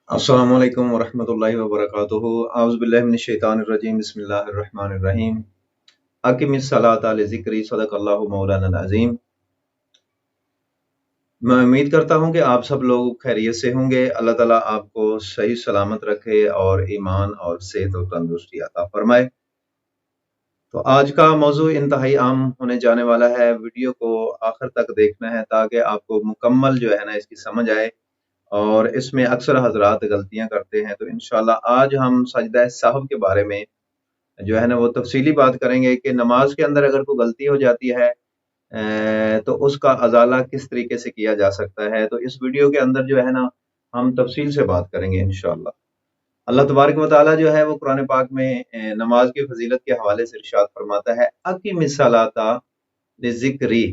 अस्सलामु अलैकुम वरहमतुल्लाहि वबरकातुहू औज़ु बिल्लाहि मिनश शैतानिर रजीम बिस्मिल्लाहिर रहमानिर रहीम अक़िमिस सलाता लिज़िक्री सदक़ल्लाहु मौलाना अज़ीम। मैं उम्मीद करता हूँ कि आप सब लोग खैरियत से होंगे। अल्लाह ताला आपको सही सलामत रखे और ईमान और सेहत और तंदुरुस्ती अता फरमाए। तो आज का मौजू इंतहाई आम होने जाने वाला है। वीडियो को आखिर तक देखना है ताकि आपको मुकम्मल जो है ना इसकी समझ आए। और इसमें अक्सर हजरात गलतियां करते हैं, तो इंशाल्लाह आज हम सजदा सहव के बारे में जो है ना वो तफसीली बात करेंगे कि नमाज के अंदर अगर कोई गलती हो जाती है तो उसका अजाला किस तरीके से किया जा सकता है। तो इस वीडियो के अंदर जो है ना हम तफसील से बात करेंगे इंशाल्लाह। अल्लाह तबारक व तआला जो है वो कुरान पाक में नमाज की फजीलत के हवाले से इरशाद फरमाता है, अकीमिस सलाता लिज़िक्री,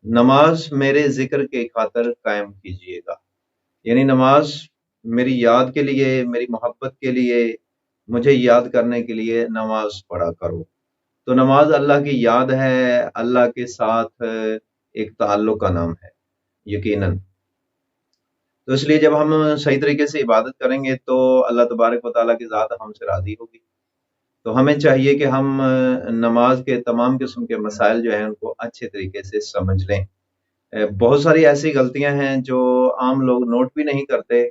नमाज मेरे जिक्र के खातिर कायम कीजिएगा। यानी नमाज मेरी याद के लिए, मेरी मोहब्बत के लिए, मुझे याद करने के लिए नमाज पढ़ा करो। तो नमाज अल्लाह की याद है, अल्लाह के साथ एक ताल्लुक का नाम है यकीनन। तो इसलिए जब हम सही तरीके से इबादत करेंगे तो अल्लाह तबारक व तआला की ज़ात हमसे राज़ी होगी। तो हमें चाहिए कि हम नमाज के तमाम किस्म के मसाइल जो हैं उनको अच्छे तरीके से समझ लें। बहुत सारी ऐसी गलतियां हैं जो आम लोग नोट भी नहीं करते,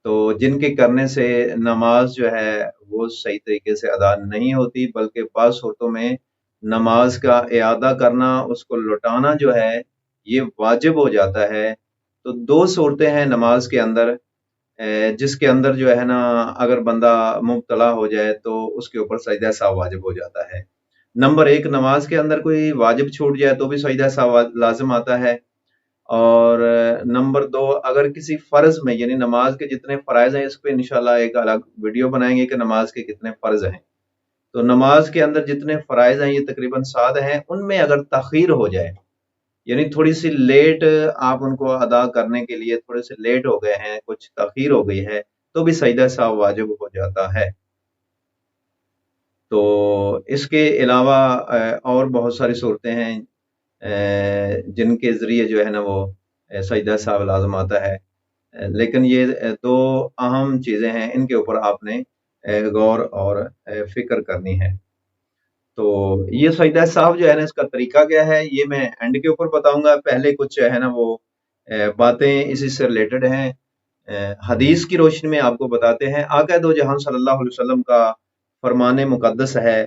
तो जिनके करने से नमाज जो है वो सही तरीके से अदा नहीं होती, बल्कि बाज़ सूरतों में नमाज का इआदा करना, उसको लौटाना जो है ये वाजिब हो जाता है। तो दो सूरतें हैं नमाज के अंदर जिसके अंदर जो है ना अगर बंदा मुब्तला हो जाए तो उसके ऊपर सजदा साहब वाजिब हो जाता है। नंबर एक, नमाज के अंदर कोई वाजिब छूट जाए तो भी सजदा साहब लाजिम आता है। और नंबर दो, अगर किसी फर्ज में, यानी नमाज के जितने फराइज हैं, इस पे इंशाल्लाह एक अलग वीडियो बनाएंगे कि नमाज के कितने फर्ज हैं। तो नमाज के अंदर जितने फराइज हैं ये तकरीबन 7 हैं, उनमें अगर तखीर हो जाए, यानी थोड़ी सी लेट आप उनको अदा करने के लिए थोड़े से लेट हो गए हैं, कुछ तखीर हो गई है, तो भी सजदा साहब वाजिब हो जाता है। तो इसके अलावा और बहुत सारी सूरतें हैं जिनके जरिए जो है ना वो सजदा साहब लाजम आता है। लेकिन ये दो अहम चीजें हैं, इनके ऊपर आपने गौर और फिक्र करनी है। तो ये सजदा साहब जो है ना इसका तरीका क्या है ये मैं एंड के ऊपर बताऊंगा। पहले कुछ है ना वो बातें इसी से रिलेटेड हैं। हदीस की रोशनी में आपको बताते हैं। आका दो जहां सल्लल्लाहु अलैहि वसल्लम का फरमाने मुकद्दस है,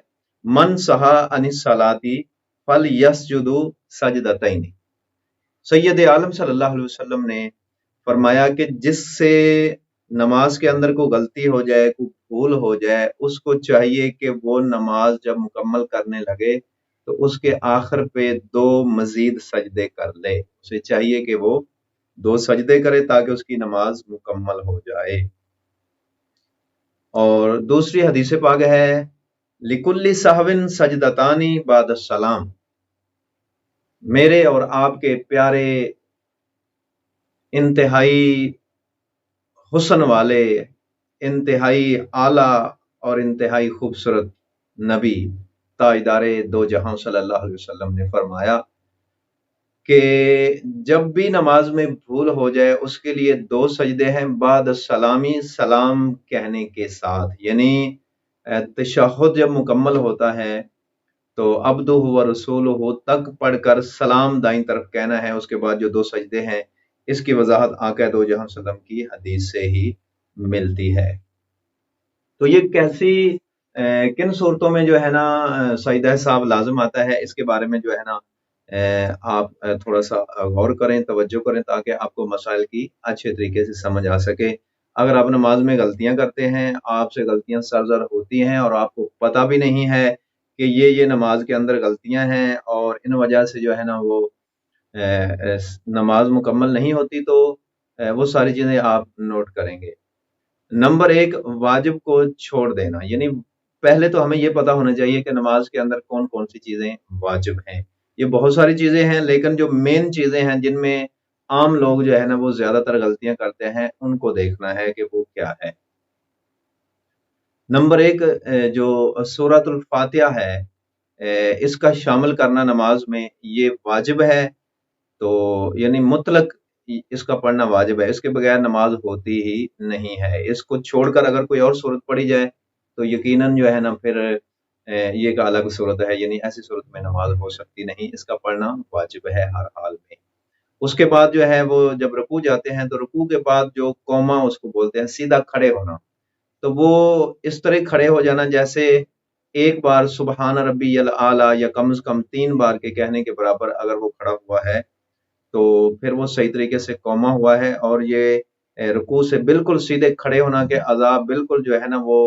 मन सहा अनिस सलाती फल यस्जुदु सजदतैन। सैयद आलम सल्लल्लाहु अलैहि वसल्लम ने फरमाया कि जिससे नमाज के अंदर कोई गलती हो जाए, कोई भूल हो जाए, उसको चाहिए कि वो नमाज जब मुकम्मल करने लगे तो उसके आखिर पे 2 मजीद सजदे कर ले। उसे चाहिए कि वो 2 सजदे करे ताकि उसकी नमाज मुकम्मल हो जाए। और दूसरी हदीस पाक है, लिकुल्ली सहविन सजदतानी बाद सलाम। मेरे और आपके प्यारे इंतहाई हुस्न वाले, इंतहाई आला और इंतहाई खूबसूरत नबी ताजदारे दो जहां सल्लल्लाहु अलैहि वसल्लम ने फरमाया कि जब भी नमाज में भूल हो जाए उसके लिए 2 सजदे हैं बाद सलामी, सलाम कहने के साथ। यानी तशहुद जब मुकम्मल होता है तो अब्दुहु व रसूलुहु तक पढ़कर सलाम दाईं तरफ कहना है। उसके बाद जो 2 सजदे हैं इसकी वजाहत आका दो जहां सल्लम की हदीस से ही मिलती है। तो ये कैसी किन सूरतों में जो है ना सजदा साहब लाजिम आता है, इसके बारे में जो है ना आप थोड़ा सा गौर करें, तवज्जो करें ताकि आपको मसाइल की अच्छे तरीके से समझ आ सके। अगर आप नमाज में गलतियां करते हैं, आपसे गलतियां सरजर होती हैं और आपको पता भी नहीं है कि ये नमाज के अंदर गलतियां हैं और इन वजह से जो है ना वो नमाज मुकम्मल नहीं होती, तो वो सारी चीजें आप नोट करेंगे। नंबर एक, वाजिब को छोड़ देना। यानी पहले तो हमें ये पता होना चाहिए कि नमाज के अंदर कौन कौन सी चीजें वाजिब हैं। ये बहुत सारी चीजें हैं, लेकिन जो मेन चीजें हैं जिनमें आम लोग जो है ना वो ज्यादातर गलतियां करते हैं, उनको देखना है कि वो क्या है। नंबर एक, जो सूरतुल फातिहा है इसका शामिल करना नमाज में ये वाजिब है। तो यानी मुतलक اس کا پڑھنا واجب ہے، اس کے بغیر نماز ہوتی ہی نہیں ہے۔ اس کو چھوڑ کر اگر کوئی اور صورت پڑھی جائے تو یقیناً جو ہے نا پھر یہ ایک الگ صورت ہے، یعنی ایسی صورت میں نماز ہو سکتی نہیں، اس کا پڑھنا واجب ہے ہر حال میں۔ اس کے بعد جو ہے وہ جب رکوع جاتے ہیں تو رکوع کے بعد جو قوما اس کو بولتے ہیں، سیدھا کھڑے ہونا، تو وہ اس طرح کھڑے ہو جانا جیسے ایک بار سبحان ربی الاعلیٰ یا کم از کم 3 بار کے کہنے کے برابر اگر وہ کھڑا ہوا ہے تو پھر وہ صحیح طریقے سے قوما ہوا ہے، اور یہ رکوع سے بالکل سیدھے کھڑے ہونا کے عذاب بالکل جو ہے نا وہ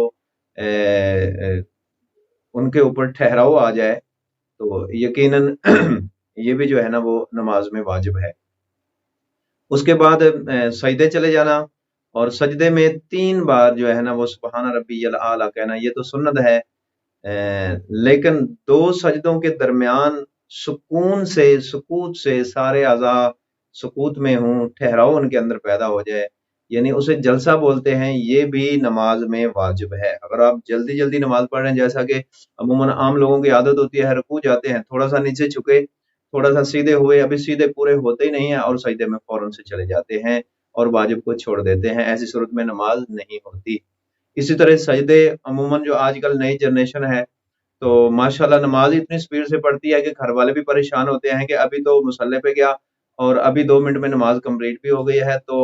ان کے اوپر ٹھہراؤ آ جائے تو یقیناً یہ بھی جو ہے نا وہ نماز میں واجب ہے۔ اس کے بعد سجدے چلے جانا، اور سجدے میں 3 بار جو ہے نا وہ سبحان ربی الاعلیٰ کہنا، یہ تو سنت ہے، لیکن 2 سجدوں کے درمیان سکون سے سکوت سے سارے اعضاء سکوت میں ہوں، ٹھہراؤ ان کے اندر پیدا ہو جائے، یعنی اسے جلسہ بولتے ہیں، یہ بھی نماز میں واجب ہے۔ اگر آپ جلدی جلدی نماز پڑھ رہے ہیں، جیسا کہ عموماً عام لوگوں کی عادت ہوتی ہے، رکوع جاتے ہیں تھوڑا سا نیچے جھکے، تھوڑا سا سیدھے ہوئے، ابھی سیدھے پورے ہوتے ہی نہیں ہیں اور سجدے میں فوراً سے چلے جاتے ہیں اور واجب کو چھوڑ دیتے ہیں، ایسی صورت میں نماز نہیں ہوتی۔ اسی طرح سجدے عموماً جو آج کل نئی جنریشن ہے تو ماشاءاللہ نماز اتنی سپیڈ سے پڑھتی ہے کہ گھر والے بھی پریشان ہوتے ہیں کہ ابھی تو مصلی پہ گیا اور ابھی 2 منٹ میں نماز کمپلیٹ بھی ہو گئی ہے۔ تو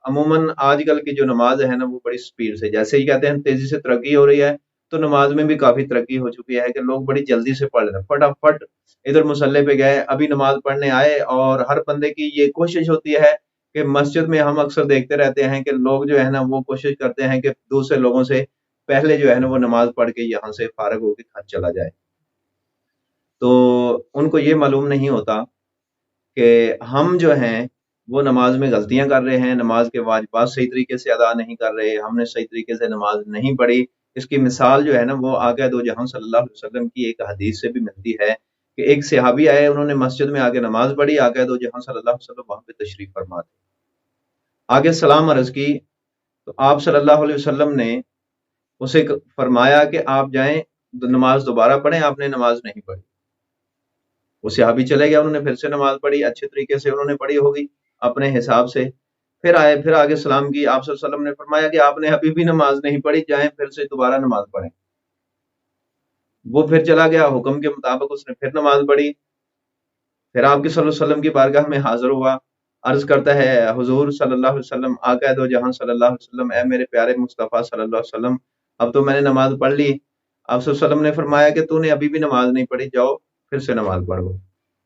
عموماً آج کل کی جو نماز ہے نا وہ بڑی سپیڈ سے، جیسے ہی کہتے ہیں تیزی سے ترقی ہو رہی ہے، تو نماز میں بھی کافی ترقی ہو چکی ہے کہ لوگ بڑی جلدی سے پڑھ رہے ہیں، فٹافٹ ادھر مصلی پہ گئے، ابھی نماز پڑھنے آئے، اور ہر بندے کی یہ کوشش ہوتی ہے کہ مسجد میں ہم اکثر دیکھتے رہتے ہیں کہ لوگ جو ہے نا وہ کوشش کرتے ہیں کہ دوسرے لوگوں سے پہلے جو ہے نا وہ نماز پڑھ کے یہاں سے فارغ ہو کے گھر چلا جائے۔ تو ان کو یہ معلوم نہیں ہوتا کہ ہم جو ہیں وہ نماز میں غلطیاں کر رہے ہیں، نماز کے واجبات صحیح طریقے سے ادا نہیں کر رہے، ہم نے صحیح طریقے سے نماز نہیں پڑھی۔ اس کی مثال جو ہے نا وہ آقا دو جہاں صلی اللہ علیہ وسلم کی ایک حدیث سے بھی ملتی ہے کہ ایک صحابی آئے، انہوں نے مسجد میں آگے نماز پڑھی، آقا دو جہاں صلی اللہ علیہ وسلم وہاں پہ تشریف فرما تھے، آگے سلام عرض کی، تو آپ صلی اللہ علیہ وسلم نے اسے فرمایا کہ آپ جائیں نماز دوبارہ پڑھیں، آپ نے نماز نہیں پڑھی۔ وہ صحابی چلے گیا، انہوں نے پھر سے نماز پڑھی، اچھے طریقے سے انہوں نے پڑھی ہوگی اپنے حساب سے، پھر آئے، پھر آگے سلام کی، آپ صلی اللہ علیہ وسلم نے فرمایا کہ آپ نے ابھی بھی نماز نہیں پڑھی، جائیں پھر سے دوبارہ نماز پڑھیں۔ وہ پھر چلا گیا، حکم کے مطابق اس نے پھر نماز پڑھی، پھر آپ کی صلی اللہ علیہ وسلم کی بارگاہ میں حاضر ہوا، عرض کرتا ہے حضور صلی اللہ علیہ وسلم، آقا دو جہاں صلی اللہ علیہ وسلم، اے میرے پیارے مصطفیٰ صلی اللہ علیہ وسلم، اب تو میں نے نماز پڑھ لی۔ آپ صلی اللہ علیہ وسلم نے فرمایا کہ تو نے ابھی بھی نماز نہیں پڑھی، جاؤ پھر سے نماز پڑھو۔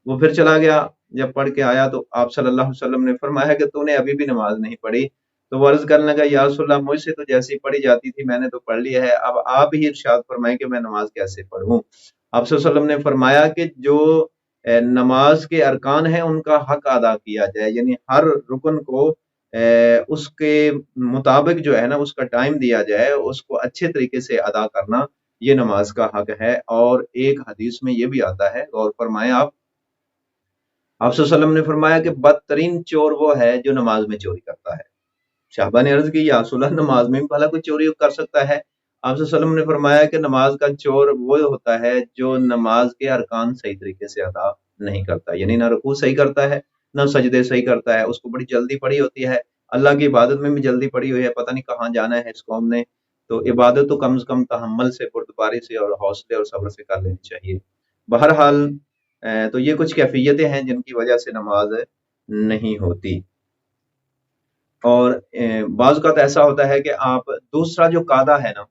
وہ پھر چلا گیا، جب پڑھ کے آیا تو آپ صلی اللہ علیہ وسلم نے فرمایا کہ تو نے ابھی بھی نماز نہیں پڑھی۔ تو وہ عرض کرنے لگا، یا رسول اللہ، مجھ سے تو جیسی پڑھی جاتی تھی میں نے تو پڑھ لی ہے، اب آپ ہی ارشاد فرمائیں کہ میں نماز کیسے پڑھوں۔ آپ صلی اللہ علیہ وسلم نے فرمایا کہ جو نماز کے ارکان ہیں ان کا حق ادا کیا جائے، یعنی ہر رکن کو اس کے مطابق جو ہے نا اس کا ٹائم دیا جائے، اس کو اچھے طریقے سے ادا کرنا یہ نماز کا حق ہے۔ اور ایک حدیث میں یہ بھی آتا ہے، غور فرمائیں آپ صلی اللہ علیہ وسلم نے فرمایا کہ بدترین چور وہ ہے جو نماز میں چوری کرتا ہے۔ صحابہ نے عرض کی، یا رسول اللہ، نماز میں بھی بھلا کوئی چوری کر سکتا ہے؟ آپ صلی اللہ علیہ وسلم نے فرمایا کہ نماز کا چور وہ ہوتا ہے جو نماز کے ارکان صحیح طریقے سے ادا نہیں کرتا، یعنی نہ رکوع صحیح کرتا ہے نہ سجدے صحیح کرتا ہے، اس کو بڑی جلدی پڑی ہوتی ہے، اللہ کی عبادت میں بھی جلدی پڑی ہوئی ہے، پتہ نہیں کہاں جانا ہے اس قوم نے، تو عبادت تو کم از کم تحمل سے، بردباری سے اور حوصلے اور صبر سے کر لینی چاہیے۔ بہرحال تو یہ کچھ کیفیتیں ہیں جن کی وجہ سے نماز نہیں ہوتی۔ اور بعض اوقات ایسا ہوتا ہے کہ آپ دوسرا جو قاعدہ ہے نا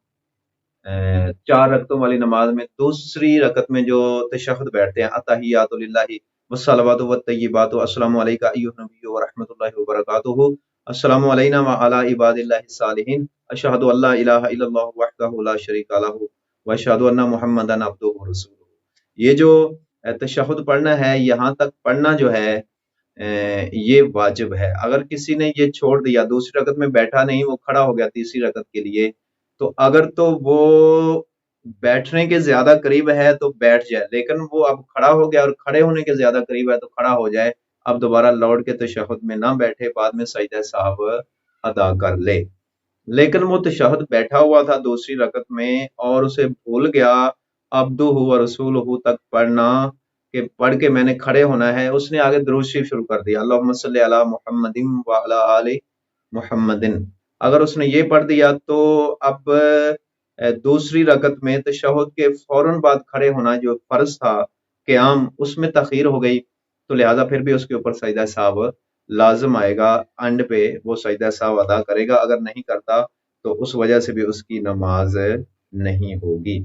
4 رکعتوں والی نماز میں دوسری رکعت میں جو تشہد بیٹھتے ہیں، التحیات للہ والصلوات والطیبات، السلام علیکم ایھا النبی ورحمۃ اللہ وبرکاتہ، السلام علینا وعلی عباد اللہ الصالحین، اشہد ان لا الہ الا اللہ وحدہ لا شریک لہ واشہد ان محمدا عبدہ ورسولہ۔ یہ جو تشہد پڑھنا ہے، یہاں تک پڑھنا جو ہے یہ واجب ہے۔ اگر کسی نے یہ چھوڑ دیا، دوسری رکعت میں بیٹھا نہیں، وہ کھڑا ہو گیا تیسری رکعت کے لیے، تو اگر تو وہ بیٹھنے کے زیادہ قریب ہے تو بیٹھ جائے، لیکن وہ اب کھڑا ہو گیا اور کھڑے ہونے کے زیادہ قریب ہے تو کھڑا ہو جائے، اب دوبارہ لوٹ کے تشہد میں نہ بیٹھے، بعد میں سجدہ سہو ادا کر لے۔ لیکن وہ تشہد بیٹھا ہوا تھا دوسری رکعت میں اور اسے بھول گیا عبدہ و رسولہ تک پڑھنا، कि पढ़ के मैंने खड़े होना है, उसने आगे दुरूद शरीफ शुरू कर दिया, अल्लाहुम्मा सल्ली अला मुहम्मदिन व अला आलि मुहम्मदिन। अगर उसने ये पढ़ दिया तो अब दूसरी रकत में तशहुद के फौरन बाद खड़े होना जो फर्ज था क़याम, उसमें तखीर हो गई, तो लिहाजा फिर भी उसके ऊपर सजदा साहब लाजम आएगा, एंड पे वो सजदा साहब अदा करेगा। अगर नहीं करता तो उस वजह से भी उसकी नमाज नहीं होगी।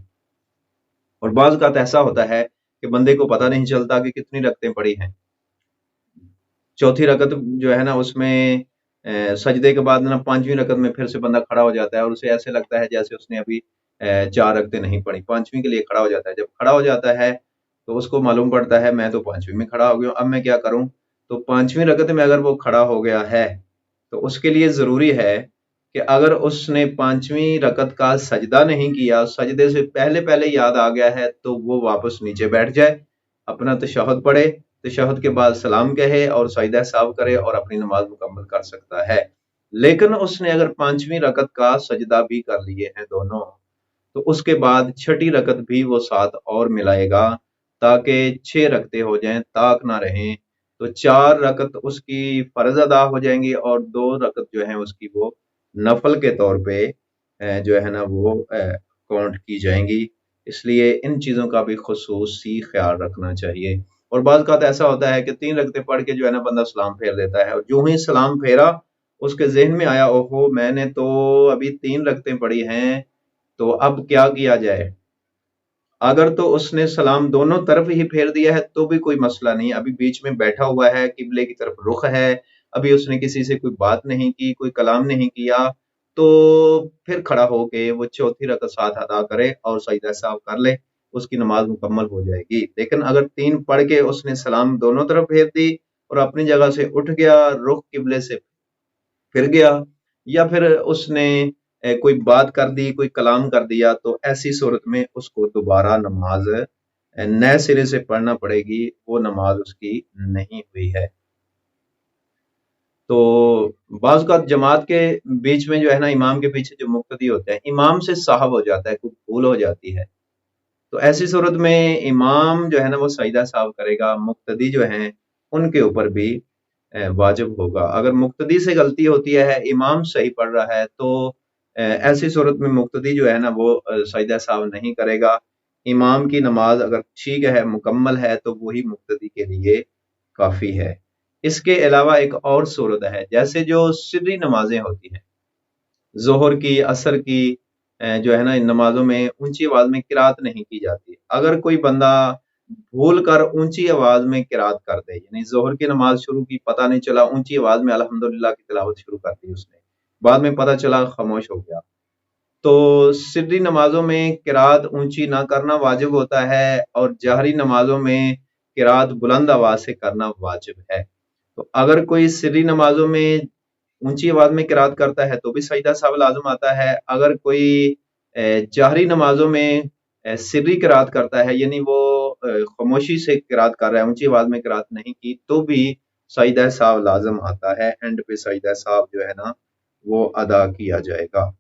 और बाज़ औक़ात ऐसा होता है कि बंदे को पता नहीं चलता कि कितनी रकतें पड़ी हैं। चौथी रकत जो है ना उसमें सजदे के बाद ना पांचवी रकत में फिर से बंदा खड़ा हो जाता है और उसे ऐसे लगता है जैसे उसने अभी 4 रकतें नहीं पढ़ी, पांचवी के लिए खड़ा हो जाता है। जब खड़ा हो जाता है तो उसको मालूम पड़ता है मैं तो पांचवी में खड़ा हो गया हूँ, अब मैं क्या करूं। तो पांचवी रकत में अगर वो खड़ा हो गया है तो उसके लिए जरूरी है कि अगर उसने पांचवी रकत का सजदा नहीं किया, सजदे से पहले पहले याद आ गया है, तो वो वापस नीचे बैठ जाए, अपना तशहुद पढ़े, तशहुद के बाद सलाम कहे और सजदा साहब करे और अपनी नमाज मुकम्मल कर सकता है। लेकिन उसने अगर पांचवी रकत का सजदा भी कर लिए हैं दोनों, तो उसके बाद छठी रकत भी वो साथ और मिलाएगा ताकि 6 रकतें हो जाएं, ताक ना रहें। तो 4 रकत उसकी फर्ज अदा हो जाएंगी और 2 रकत जो है उसकी वो नफल के तौर पे जो है ना वो काउंट की जाएंगी। इसलिए इन चीज़ों का भी खुसूसी ख्याल रखना चाहिए। और बाज़ औक़ात ऐसा होता है कि 3 रकतें पढ़ के जो है ना बंदा सलाम फेर देता है, और जो ही सलाम फेरा उसके जहन में आया ओहो मैंने तो अभी 3 रकतें पढ़ी हैं, तो अब क्या किया जाए। अगर तो उसने सलाम दोनों तरफ ही फेर दिया है तो भी कोई मसला नहीं, अभी बीच में बैठा हुआ है, किबले की तरफ रुख है, अभी उसने किसी से कोई बात नहीं की, कोई कलाम नहीं किया, तो फिर खड़ा होके वो चौथी रकत साथ अदा करे और सजदा साहब कर ले, उसकी नमाज मुकम्मल हो जाएगी। लेकिन अगर 3 पढ़ के उसने सलाम दोनों तरफ फेर दी और अपनी जगह से उठ गया, रुख किबले से फिर गया, या फिर उसने कोई बात कर दी, कोई कलाम कर दिया, तो ऐसी सूरत में उसको दोबारा नमाज नए सिरे से पढ़ना पड़ेगी, वो नमाज उसकी नहीं हुई है। तो बाज़ औक़ात जमात के बीच में जो है ना इमाम के पीछे जो मुक्तदी होते हैं, इमाम से साहब हो जाता है, कोई भूल हो जाती है, तो ऐसी सूरत में इमाम जो है ना वो सजदा साहब करेगा, मुक्तदी जो हैं उनके ऊपर भी वाजिब होगा। अगर मुक्तदी से गलती होती है, इमाम सही पढ़ रहा है, तो ऐसी सूरत में मुक्तदी जो है ना वो सजदा साहब नहीं करेगा। इमाम की नमाज अगर ठीक है, मुकम्मल है, तो वही मुक्तदी के लिए काफ़ी है। इसके अलावा एक और सूरत है, जैसे जो सिर्री नमाजें होती हैं, ज़ोहर की, असर की, जो है ना इन नमाजों में ऊंची आवाज में किरात नहीं की जाती। अगर कोई बंदा भूल कर ऊंची आवाज में किरात कर दे, यानी ज़ोहर की नमाज शुरू की, पता नहीं चला, ऊंची आवाज में अल्हम्दुलिल्लाह की तिलावत शुरू कर दी उसने, बाद में पता चला खामोश हो गया, तो सिर्री नमाजों में किरात ऊंची ना करना वाजिब होता है और जहरी नमाजों में किरात बुलंद आवाज से करना वाजिब है। तो अगर कोई सिर्री नमाजों में ऊंची आवाज में किरात करता है तो भी सजदा साहब लाजम आता है। अगर कोई जहरी नमाजों में सिर्री किरात करता है, यानी वो खामोशी से किरात कर रहा है, ऊंची आवाज में किरात नहीं की, तो भी सजदा साहब लाजम आता है, एंड पे सजदा साहब जो है ना वो अदा किया जाएगा।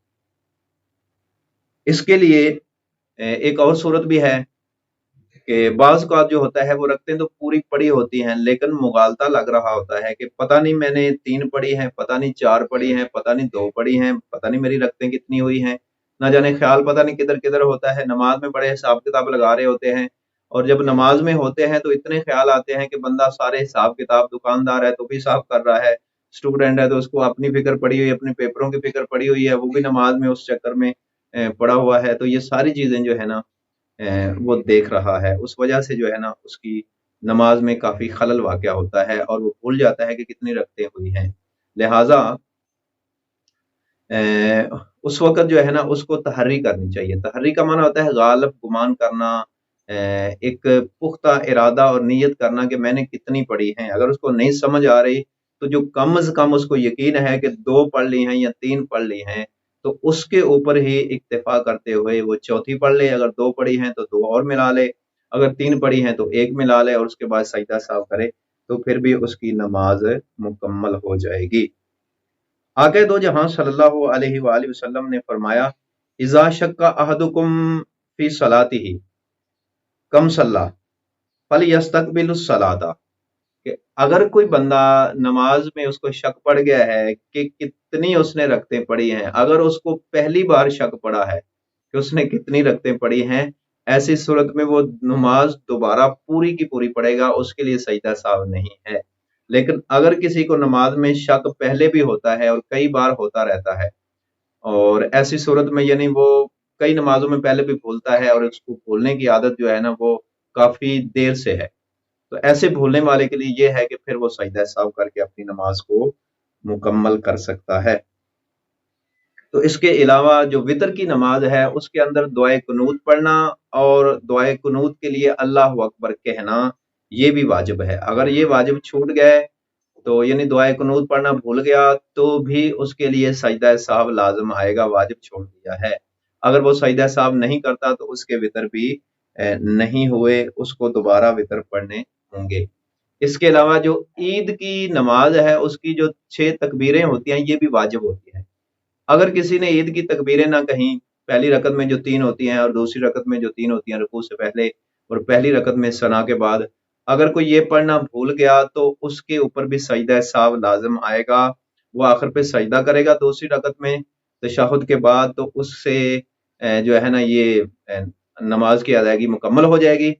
इसके लिए एक और सूरत भी है कि बाज़ औक़ात जो होता है वो रकतें तो पूरी पड़ी होती हैं, लेकिन मुगालता लग रहा होता है कि पता नहीं मैंने 3 पढ़ी हैं, पता नहीं 4 पढ़ी हैं, पता नहीं 2 पढ़ी हैं, पता नहीं मेरी रकतें कितनी हुई हैं, ना जाने ख्याल पता नहीं किधर किधर होता है। नमाज में बड़े हिसाब किताब लगा रहे होते हैं, और जब नमाज में होते हैं तो इतने ख्याल आते हैं कि बंदा सारे हिसाब किताब, दुकानदार है तो भी हिसाब कर रहा है, स्टूडेंट है तो उसको अपनी फिक्र पड़ी हुई है, अपने पेपरों की फिक्र पड़ी हुई है, वो भी नमाज में उस चक्कर में पड़ा हुआ है। तो ये सारी चीजें जो है ना वो देख रहा है, उस वजह से जो है ना उसकी नमाज में काफी खलल वाक़या होता है और वो भूल जाता है कि कितनी रकतें हुई हैं। लिहाजा उस वक्त जो है ना उसको तहर्री करनी चाहिए। तहर्री का माना होता है गालिब गुमान करना, एक पुख्ता इरादा और नीयत करना कि मैंने कितनी पढ़ी हैं। अगर उसको नहीं समझ आ रही तो जो कम अज कम उसको यकीन है कि 2 पढ़ ली हैं या 3 पढ़ ली हैं, तो उसके ऊपर ही इक्तिफा करते हुए वो चौथी पढ़ ले। अगर 2 पढ़ी हैं तो 2 और मिला ले, अगर 3 पढ़ी हैं तो 1 मिला ले, और उसके बाद सजदा साहब करे, तो फिर भी उसकी नमाज मुकम्मल हो जाएगी। आगे दो जहां सल्लल्लाहु अलैहि वसल्लम ने फरमाया, इज़ा शक्का अहदुकुम फी सलातिही कम सल्ला, फलियस्तकबिलुस्सलाता, कि अगर कोई बंदा नमाज में उसको शक पड़ गया है कि कितनी उसने रकतें पढ़ी हैं, अगर उसको पहली बार शक पड़ा है कि उसने कितनी रकतें पढ़ी हैं, ऐसी सूरत में वो नमाज दोबारा पूरी की पूरी पढ़ेगा, उसके लिए सजदा साव नहीं है। लेकिन अगर किसी को नमाज में शक पहले भी होता है और कई बार होता रहता है, और ऐसी सूरत में यानी वो कई नमाजों में पहले भी भूलता है और उसको भूलने की आदत जो है ना वो काफी देर से है, तो ऐसे भूलने वाले के लिए ये है कि फिर वो सजदा साव करके अपनी नमाज को मुकम्मल कर सकता है। तो इसके अलावा जो वितर की नमाज है उसके अंदर दुआए कुनूत पढ़ना और दुआए कुनूत के लिए अल्लाह अकबर कहना, ये भी वाजिब है। अगर ये वाजिब छूट गए तो यानी दुआए कुनूत पढ़ना भूल गया तो भी उसके लिए सजदा साहब लाजम आएगा, वाजिब छोड़ दिया है। अगर वो सजदा साहब नहीं करता तो उसके वितर भी नहीं हुए, उसको दोबारा वितर पढ़ने होंगे। इसके अलावा जो ईद की नमाज है उसकी जो 6 तकबीरें होती हैं ये भी वाजिब होती हैं। अगर किसी ने ईद की तकबीरें ना कहीं, पहली रकत में जो 3 होती हैं और दूसरी रकत में जो 3 होती हैं रुकू से पहले और पहली रकत में सना के बाद, अगर कोई ये पढ़ना भूल गया तो उसके ऊपर भी सजदा साव लाजिम आएगा। वो आखिर पे सजदा करेगा दूसरी रकत में तशहुद के बाद, तो उससे जो है ना ये नमाज की अदायगी मुकम्मल हो जाएगी।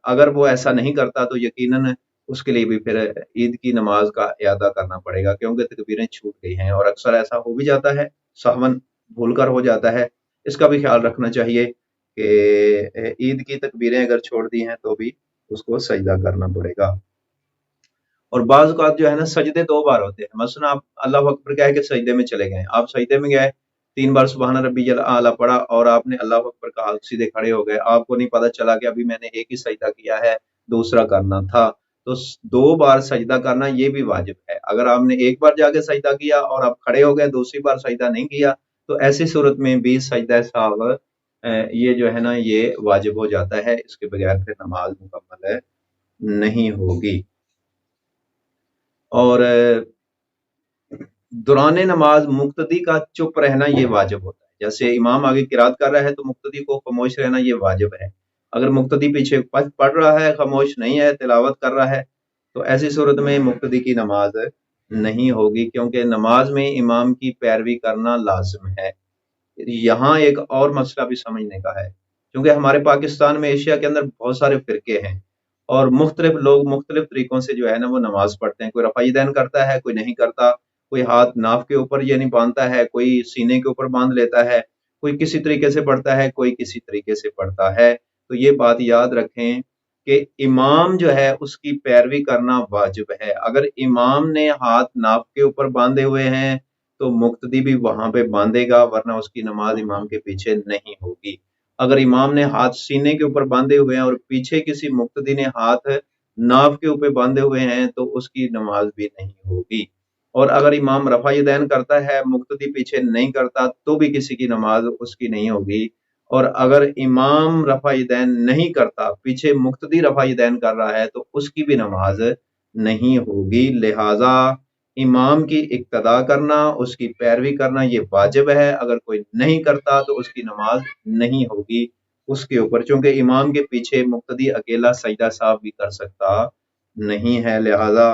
अगर वो ऐसा नहीं करता तो यकीनन उसके लिए भी फिर ईद की नमाज का इयादा करना पड़ेगा, क्योंकि तकबीरें छूट गई हैं और अक्सर ऐसा हो भी जाता है, सहवन भूल कर हो जाता है। इसका भी ख्याल रखना चाहिए कि ईद की तकबीरें अगर छोड़ दी हैं तो भी उसको सजदा करना पड़ेगा। और बाज़ औक़ात जो है ना सजदे 2 बार होते हैं। मसलन आप अल्लाहु अकबर कह के सजदे में चले गए, आप सजदे में गए, 3 बार सुबहान रब्बियल आला पढ़ा और आपने अल्लाहु अकबर कहा, सीधे खड़े हो गए। आपको नहीं पता चला कि अभी मैंने एक ही सजदा किया है, दूसरा करना था। तो 2 बार सजदा करना ये भी वाजिब है। अगर आपने एक बार जाके सजदा किया और आप खड़े हो गए, दूसरी बार सजदा नहीं किया, तो ऐसी सूरत में भी सजदा साहब ये जो है ना ये वाजिब हो जाता है। इसके बगैर फिर नमाज मुकम्मल नहीं होगी। और दौरान नमाज मुक्तदी का चुप रहना ये वाजिब होता है। जैसे इमाम आगे किरात कर रहा है तो मुक्तदी को खामोश रहना ये वाजिब है। अगर मुक्तदी पीछे पढ़ रहा है, खामोश नहीं है, तिलावत कर रहा है, तो ऐसी सूरत में मुक्तदी की नमाज नहीं होगी, क्योंकि नमाज में इमाम की पैरवी करना लाजिम है। यहाँ एक और मसला भी समझने का है, क्योंकि हमारे पाकिस्तान में एशिया के अंदर बहुत सारे फिरके हैं और मुख्तलिफ लोग मुख्तलिफ तरीकों से जो है ना वो नमाज पढ़ते हैं। कोई रफ़ाइदैन करता है, कोई नहीं करता, कोई हाथ नाफ के ऊपर यानी बांधता है, कोई सीने के ऊपर बांध लेता है, कोई किसी तरीके से पढ़ता है, कोई किसी तरीके से पढ़ता है। तो ये बात याद रखें कि इमाम जो है उसकी पैरवी करना वाजिब है। अगर इमाम ने हाथ नाफ के ऊपर बांधे हुए हैं तो मुक्तदी भी वहां पे बांधेगा, वरना उसकी नमाज इमाम के पीछे नहीं होगी। अगर इमाम ने हाथ सीने के ऊपर बांधे हुए हैं और पीछे किसी मुक्तदी ने हाथ नाव के ऊपर बांधे हुए हैं तो उसकी नमाज भी नहीं होगी। और अगर इमाम रफ़ा यदैन करता है, मुक्तदी पीछे नहीं करता, तो भी किसी की नमाज उसकी नहीं होगी। और अगर इमाम रफ़ा यदैन नहीं करता, पीछे मुक्तदी रफ़ा यदैन कर रहा है, तो उसकी भी नमाज नहीं होगी। लिहाजा इमाम की इक्तदा करना, उसकी पैरवी करना ये वाजिब है। अगर कोई नहीं करता तो उसकी नमाज नहीं होगी उसके ऊपर, क्योंकि इमाम के पीछे मुक्तदी अकेला सजदा साहब भी कर सकता नहीं है, लिहाजा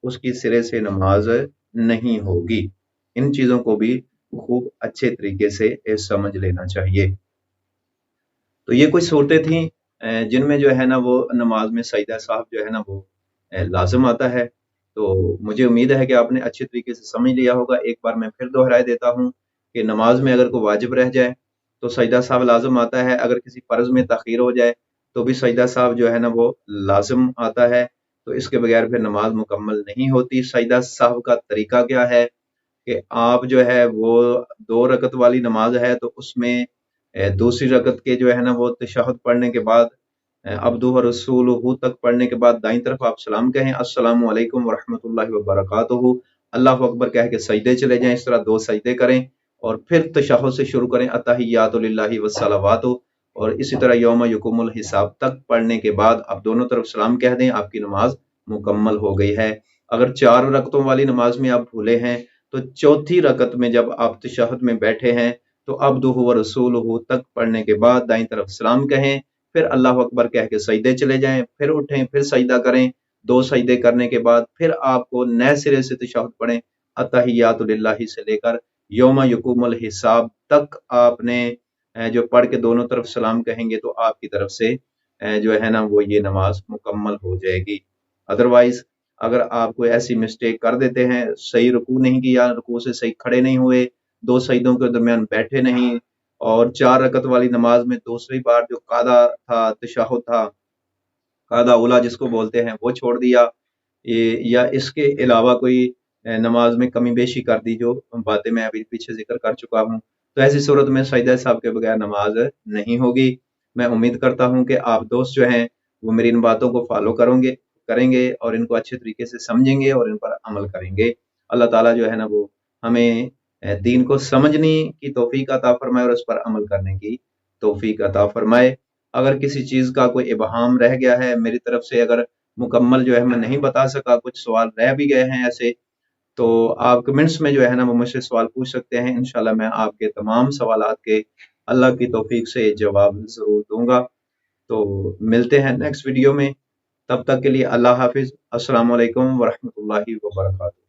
उसकी सिरे से नमाज नहीं होगी। इन चीजों को भी खूब अच्छे तरीके से समझ लेना चाहिए। तो ये कुछ सूरतें थी जिनमें जो है ना वो नमाज में सजदा साहब जो है ना वो लाजिम आता है। तो मुझे उम्मीद है कि आपने अच्छे तरीके से समझ लिया होगा। एक बार मैं फिर दोहराए देता हूँ कि नमाज में अगर कोई वाजिब रह जाए तो सजदा साहब लाजिम आता है। अगर किसी फर्ज में तखीर हो जाए तो भी सजदा साहब जो है ना वो लाजिम आता है। तो इसके बगैर फिर नमाज मुकम्मल नहीं होती। सजदा साहब का तरीका क्या है कि आप जो है वो 2 रकत वाली नमाज है तो उसमें दूसरी रकत के जो है ना वो तशहुद पढ़ने के बाद अब्दुहु व रसूलुहु तक पढ़ने के बाद दाईं तरफ आप सलाम कहें, अस्सलामु अलैकुम व रहमतुल्लाहि व बरकातुहू, अल्लाहु अकबर कह के सजदे चले जाएं। इस तरह 2 सजदे करें और फिर तशहुद से शुरू करें, अत्तहियातु लिल्लाहि वस्सलावातु, और इसी तरह यौम यकुमुल हिसाब तक पढ़ने के बाद आप दोनों तरफ सलाम कह दें, आपकी नमाज मुकम्मल हो गई है। अगर 4 रकतों वाली नमाज में आप भूले हैं तो चौथी रकत में जब आप तशहुद में बैठे हैं तो अब्दुहु व रसूलुहु तक पढ़ने के बाद दाईं तरफ सलाम कहें, پھر اللہ اکبر کہہ کے سجدے چلے جائیں، پھر اٹھیں، پھر سجدہ کریں، 2 سجدے کرنے کے بعد پھر آپ کو نئے سرے سے تشہد پڑھیں، التحیات للہ سے لے کر یوم یقوم الحساب تک آپ نے جو پڑھ کے دونوں طرف سلام کہیں گے تو آپ کی طرف سے جو ہے نا وہ یہ نماز مکمل ہو جائے گی۔ ادروائز اگر آپ کوئی ایسی مسٹیک کر دیتے ہیں، صحیح رکوع نہیں کیا، رکوع سے صحیح کھڑے نہیں ہوئے، 2 سجدوں کے درمیان بیٹھے نہیں، اور 4 رکعت والی نماز میں دوسری بار جو قاعدہ تھا، تشہد تھا، قاعدہ اولا جس کو بولتے ہیں، وہ چھوڑ دیا، یا اس کے علاوہ کوئی نماز میں کمی بیشی کر دی، جو باتیں میں ابھی پیچھے ذکر کر چکا ہوں، تو ایسی صورت میں سجدہ صاحب کے بغیر نماز نہیں ہوگی۔ میں امید کرتا ہوں کہ آپ دوست جو ہیں وہ میری ان باتوں کو فالو کریں گے اور ان کو اچھے طریقے سے سمجھیں گے اور ان پر عمل کریں گے۔ اللہ تعالیٰ جو ہے نا وہ ہمیں دین کو سمجھنے کی توفیق عطا فرمائے اور اس پر عمل کرنے کی توفیق عطا فرمائے۔ اگر کسی چیز کا کوئی ابہام رہ گیا ہے میری طرف سے، اگر مکمل جو ہے میں نہیں بتا سکا، کچھ سوال رہ بھی گئے ہیں ایسے، تو آپ کمنٹس میں جو ہے نا وہ مجھ سے سوال پوچھ سکتے ہیں، انشاءاللہ میں آپ کے تمام سوالات کے اللہ کی توفیق سے جواب ضرور دوں گا۔ تو ملتے ہیں نیکسٹ ویڈیو میں، تب تک کے لیے اللہ حافظ، السلام علیکم ورحمۃ اللہ وبرکاتہ۔